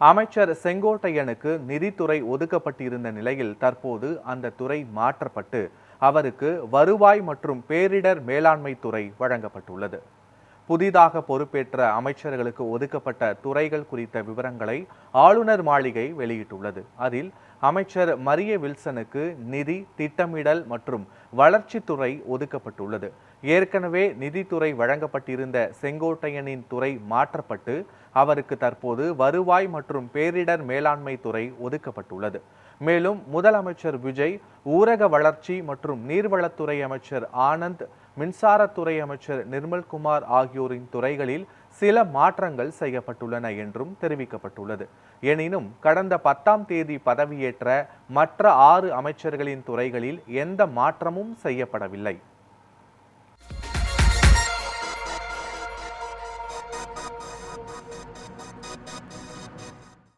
அமைச்சர் செங்கோட்டையனுக்கு நிதித்துறை ஒதுக்கப்பட்டிருந்த நிலையில் தற்போது அந்த துறை மாற்றப்பட்டு அவருக்கு வருவாய் மற்றும் பேரிடர் மேலாண்மை துறை வழங்கப்பட்டுள்ளது. புதிதாக பொறுப்பேற்ற அமைச்சர்களுக்கு ஒதுக்கப்பட்ட துறைகள் குறித்த விவரங்களை ஆளுநர் மாளிகை வெளியிட்டுள்ளது. அதில் அமைச்சர் மரிய வில்சனுக்கு நிதி, திட்டமிடல் மற்றும் வளர்ச்சித்துறை ஒதுக்கப்பட்டுள்ளது. ஏற்கனவே நிதித்துறை வழங்கப்பட்டிருந்த செங்கோட்டையனின் துறை மாற்றப்பட்டு அவருக்கு தற்போது வருவாய் மற்றும் பேரிடர் மேலாண்மை துறை ஒதுக்கப்பட்டுள்ளது. மேலும் முதலமைச்சர் விஜய் ஊரக வளர்ச்சி மற்றும் நீர்வளத்துறை அமைச்சர் ஆனந்த், மின்சாரத்துறை அமைச்சர் நிர்மல்குமார் ஆகியோரின் துறைகளில் சில மாற்றங்கள் செய்யப்பட்டுள்ளன என்றும் தெரிவிக்கப்பட்டுள்ளது. எனினும் கடந்த 10ஆம் தேதி பதவியேற்ற மற்ற 6 அமைச்சர்களின் துறைகளில் எந்த மாற்றமும் செய்யப்படவில்லை.